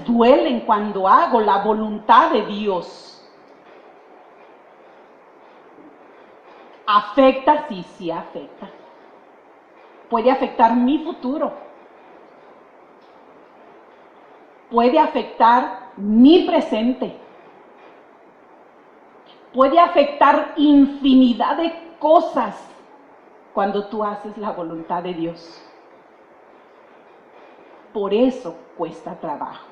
duelen cuando hago la voluntad de Dios. ¿Afecta? Sí afecta. Puede afectar mi futuro. Puede afectar mi presente. Puede afectar infinidad de cosas cuando tú haces la voluntad de Dios. Por eso cuesta trabajo.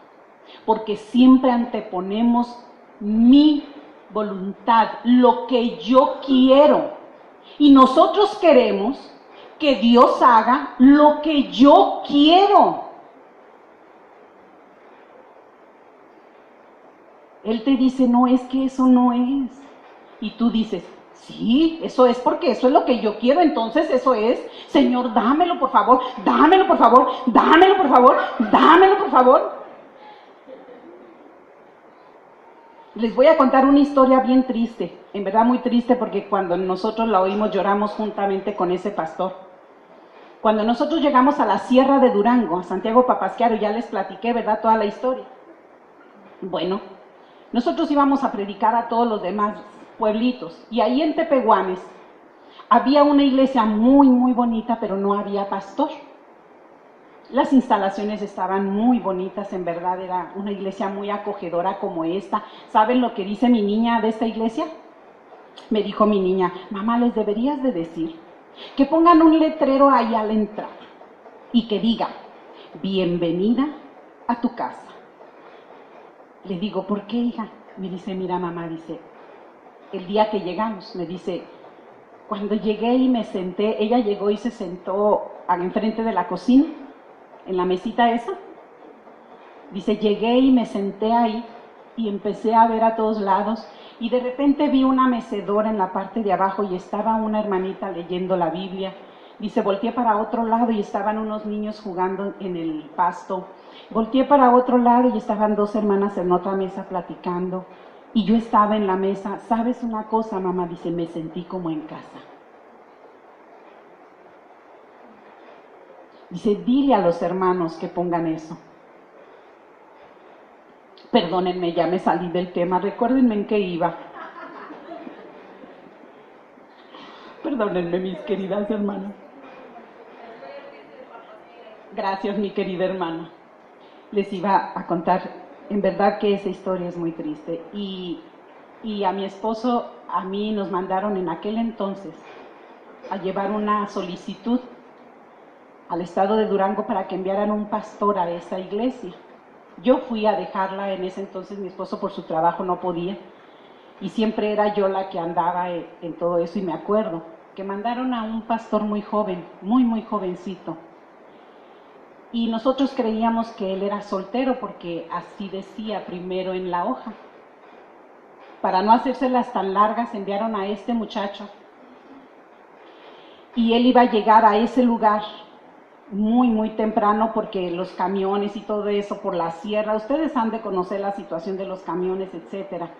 Porque siempre anteponemos mi voluntad, lo que yo quiero. Y nosotros queremos que Dios haga lo que yo quiero. Él te dice, no, es que eso no es. Y tú dices, sí, eso es porque eso es lo que yo quiero, entonces eso es. Señor, dámelo por favor, dámelo por favor, dámelo por favor, dámelo por favor. Les voy a contar una historia bien triste, en verdad muy triste, porque cuando nosotros la oímos lloramos juntamente con ese pastor. Cuando nosotros llegamos a la Sierra de Durango, a Santiago Papasquiaro, ya les platiqué, ¿verdad?, toda la historia. Bueno, nosotros íbamos a predicar a todos los demás pueblitos, y ahí en Tepehuanes había una iglesia muy, muy bonita, pero no había pastor. Las instalaciones estaban muy bonitas, en verdad era una iglesia muy acogedora como esta. ¿Saben lo que dice mi niña de esta iglesia? Me dijo mi niña, mamá, les deberías de decir que pongan un letrero ahí a la entrada y que diga, bienvenida a tu casa. Le digo, ¿por qué, hija? Me dice, mira, mamá, dice, el día que llegamos, me dice, cuando llegué y me senté, ella llegó y se sentó enfrente de la cocina, en la mesita esa. Dice, llegué y me senté ahí y empecé a ver a todos lados y de repente vi una mecedora en la parte de abajo y estaba una hermanita leyendo la Biblia. Dice, volteé para otro lado y estaban unos niños jugando en el pasto. Volteé para otro lado y estaban dos hermanas en otra mesa platicando. Y yo estaba en la mesa. ¿Sabes una cosa, mamá? Dice, me sentí como en casa. Dice, dile a los hermanos que pongan eso. Perdónenme, ya me salí del tema. Recuérdenme en qué iba. Perdónenme, mis queridas hermanas. Gracias, mi querida hermana. Les iba a contar, en verdad que esa historia es muy triste. Y a mi esposo, a mí nos mandaron en aquel entonces a llevar una solicitud al estado de Durango para que enviaran un pastor a esa iglesia. Yo fui a dejarla en ese entonces, mi esposo por su trabajo no podía, y siempre era yo la que andaba en todo eso, y me acuerdo que mandaron a un pastor muy joven, muy jovencito, y nosotros creíamos que él era soltero porque así decía primero en la hoja. Para no hacérselas tan largas, enviaron a este muchacho, y él iba a llegar a ese lugar muy temprano porque los camiones y todo eso por la sierra, ustedes han de conocer la situación de los camiones, etcétera.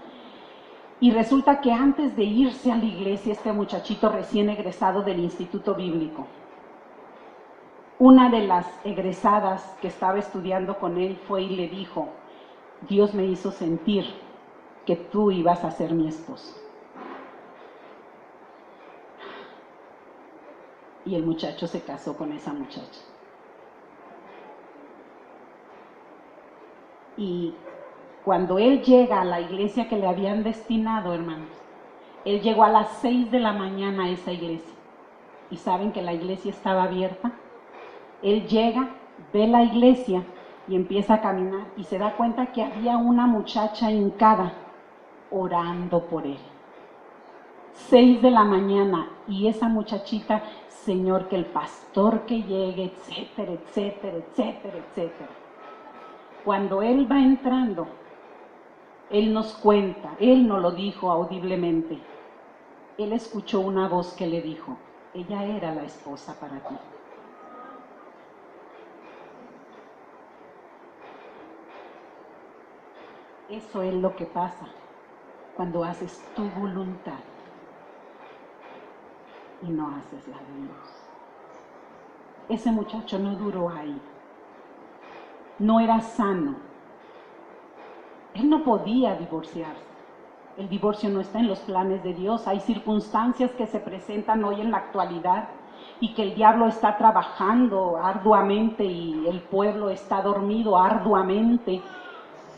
Y resulta que antes de irse a la iglesia, este muchachito recién egresado del Instituto Bíblico, una de las egresadas que estaba estudiando con él fue y le dijo: Dios me hizo sentir que tú ibas a ser mi esposo. Y el muchacho se casó con esa muchacha. Y cuando él llega a la iglesia que le habían destinado, hermanos, él llegó a las 6 de la mañana a esa iglesia. ¿Y saben que la iglesia estaba abierta? Él llega, ve la iglesia y empieza a caminar y se da cuenta que había una muchacha hincada orando por él. 6 de la mañana, y esa muchachita: Señor, que el pastor que llegue, etcétera, etcétera, etcétera, etcétera. Cuando él va entrando, él nos cuenta, él no lo dijo audiblemente, él escuchó una voz que le dijo: ella era la esposa para ti. Eso es lo que pasa cuando haces tu voluntad y no haces la de Dios. Ese muchacho no duró ahí, no era sano, él no podía divorciarse. El divorcio no está en los planes de Dios. Hay circunstancias que se presentan hoy en la actualidad y que el diablo está trabajando arduamente y el pueblo está dormido arduamente,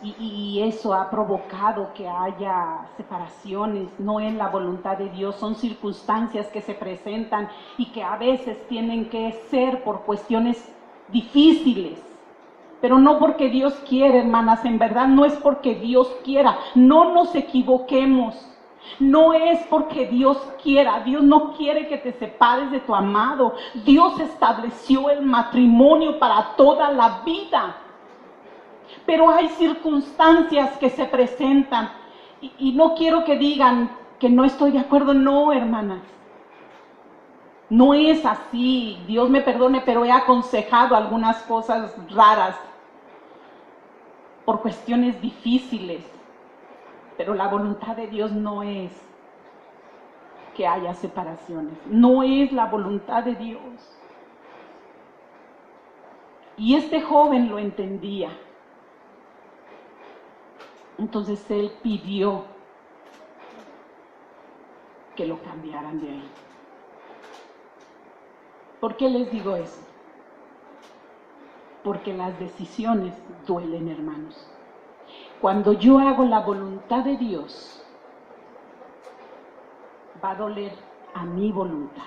y eso ha provocado que haya separaciones. No es la voluntad de Dios, son circunstancias que se presentan y que a veces tienen que ser por cuestiones difíciles. Pero no porque Dios quiere, hermanas, en verdad no es porque Dios quiera, no nos equivoquemos. No es porque Dios quiera, Dios no quiere que te separes de tu amado. Dios estableció el matrimonio para toda la vida. Pero hay circunstancias que se presentan y no quiero que digan que no estoy de acuerdo. No, hermanas, no es así. Dios me perdone, pero he aconsejado algunas cosas raras por cuestiones difíciles, pero la voluntad de Dios no es que haya separaciones, no es la voluntad de Dios. Y este joven lo entendía. Entonces él pidió que lo cambiaran de ahí. ¿Por qué les digo eso? Porque las decisiones duelen, hermanos. Cuando yo hago la voluntad de Dios, va a doler a mi voluntad,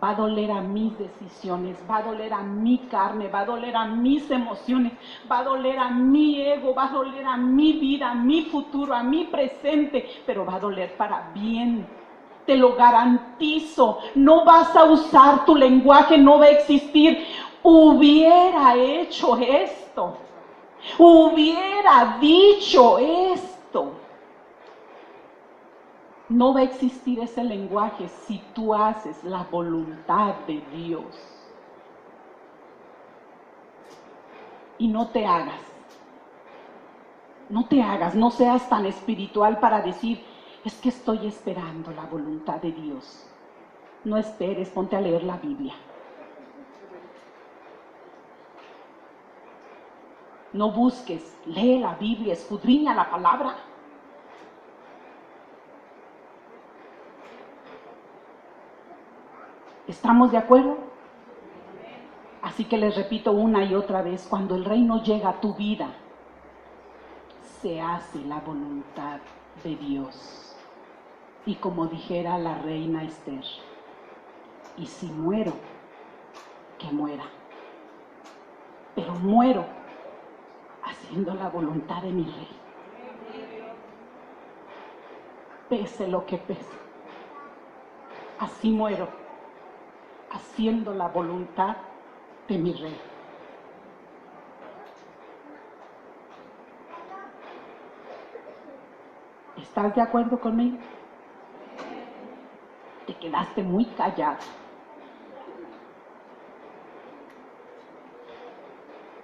va a doler a mis decisiones, va a doler a mi carne, va a doler a mis emociones, va a doler a mi ego, va a doler a mi vida, a mi futuro, a mi presente, pero va a doler para bien. Te lo garantizo. No vas a usar tu lenguaje, no va a existir: hubiera hecho esto, hubiera dicho esto. No va a existir ese lenguaje si tú haces la voluntad de Dios. Y no te hagas, no seas tan espiritual para decir: es que estoy esperando la voluntad de Dios. No esperes, ponte a leer la Biblia. No busques, lee la Biblia, escudriña la palabra. ¿Estamos de acuerdo? Así que les repito una y otra vez, cuando el reino llega a tu vida, se hace la voluntad de Dios. Y como dijera la reina Esther, y si muero, que muera. Pero muero haciendo la voluntad de mi rey. Pese lo que pese. Así muero, haciendo la voluntad de mi rey. ¿Estás de acuerdo conmigo? Te quedaste muy callado.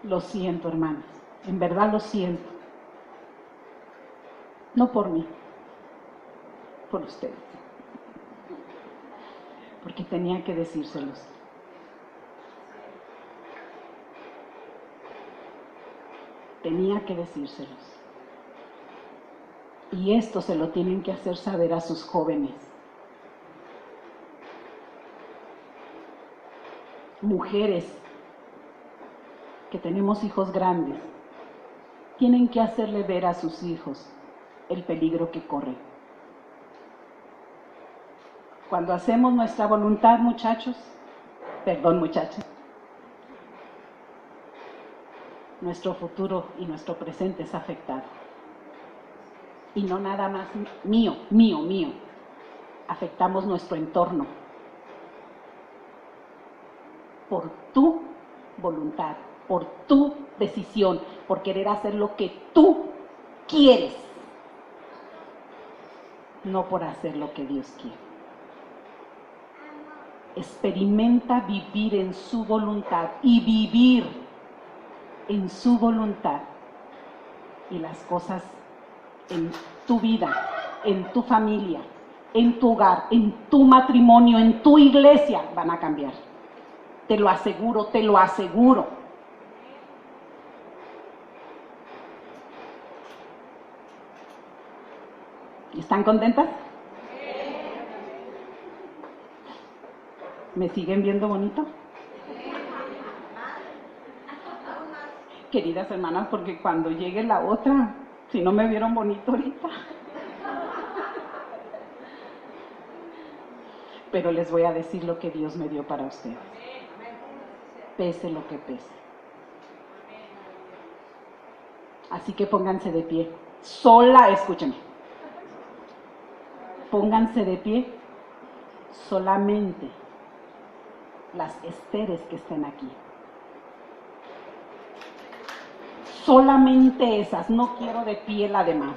Lo siento, hermanas, en verdad lo siento. No por mí, por ustedes. Porque tenía que decírselos. Tenía que decírselos. Y esto se lo tienen que hacer saber a sus jóvenes. Mujeres que tenemos hijos grandes, tienen que hacerle ver a sus hijos el peligro que corren. Cuando hacemos nuestra voluntad, muchachos, nuestro futuro y nuestro presente es afectado. Y no nada más mío. Afectamos nuestro entorno. Por tu voluntad, por tu decisión, por querer hacer lo que tú quieres, no por hacer lo que Dios quiere. Experimenta vivir en su voluntad y vivir en su voluntad, y las cosas en tu vida, en tu familia, en tu hogar, en tu matrimonio, en tu iglesia van a cambiar. Te lo aseguro, te lo aseguro. ¿Están contentas? ¿Me siguen viendo bonito? Queridas hermanas, porque cuando llegue la otra, si no me vieron bonito ahorita. Pero les voy a decir lo que Dios me dio para ustedes. Pese lo que pese. Así que pónganse de pie. Escúchenme. Pónganse de pie solamente las Esteres que estén aquí. Solamente esas, no quiero de pie la demás.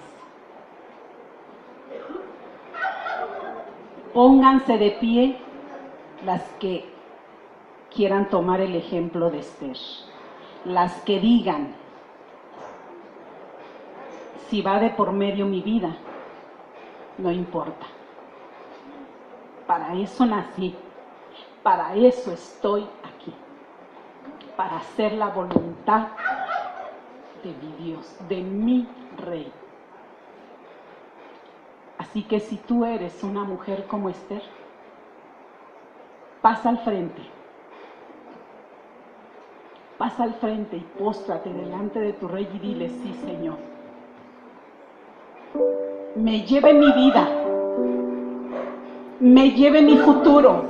Pónganse de pie las que quieran tomar el ejemplo de Esther. Las que digan, si va de por medio mi vida, no importa. Para eso nací, para eso estoy aquí, para hacer la voluntad de mi Dios, de mi Rey. Así que si tú eres una mujer como Esther, pasa al frente. Pasa al frente y póstrate delante de tu Rey y dile, sí, Señor. Me lleve mi vida, me lleve mi futuro,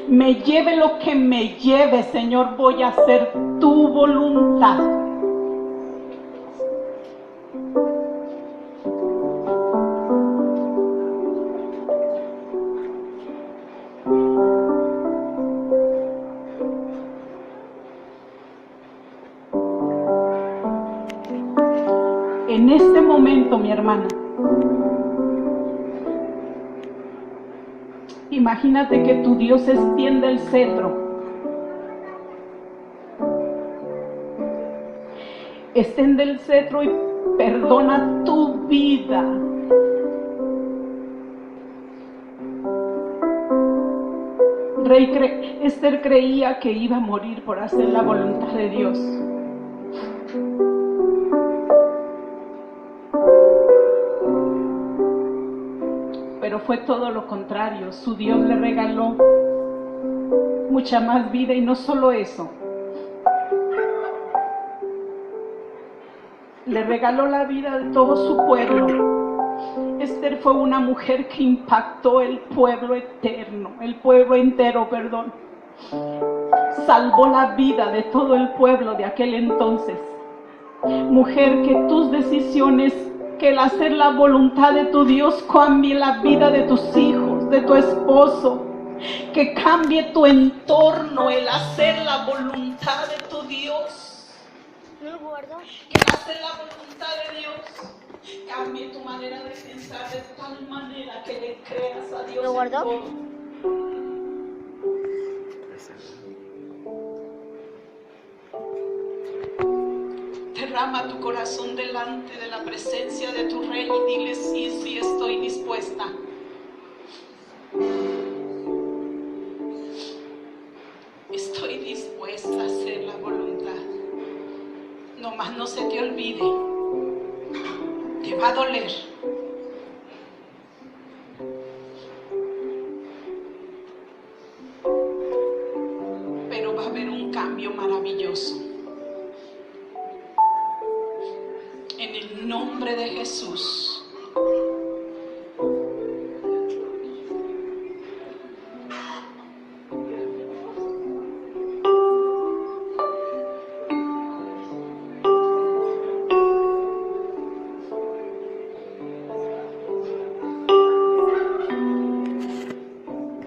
me lleve lo que me lleve, Señor, voy a hacer tu voluntad. En este momento, mi hermana, imagínate que tu Dios extiende el cetro. Extiende el cetro y perdona tu vida. Esther creía que iba a morir por hacer la voluntad de Dios. Pero fue todo lo contrario. Su Dios le regaló mucha más vida, y no solo eso, le regaló la vida de todo su pueblo. Esther fue una mujer que impactó el pueblo entero, perdón. Salvó la vida de todo el pueblo de aquel entonces. Mujer, que tus decisiones, que el hacer la voluntad de tu Dios cambie la vida de tus hijos, de tu esposo, que cambie tu entorno, el hacer la voluntad de tu Dios. ¿No lo guardo? Que el hacer la voluntad de Dios cambie tu manera de pensar de tal manera que le creas a Dios. ¿Lo guardo? En todo. Derrama tu corazón delante de la presencia de tu Rey y dile: sí, sí, estoy dispuesta. Estoy dispuesta a hacer la voluntad. Nomás no se te olvide, te va a doler. Pero va a haber un cambio maravilloso. En el nombre de Jesús.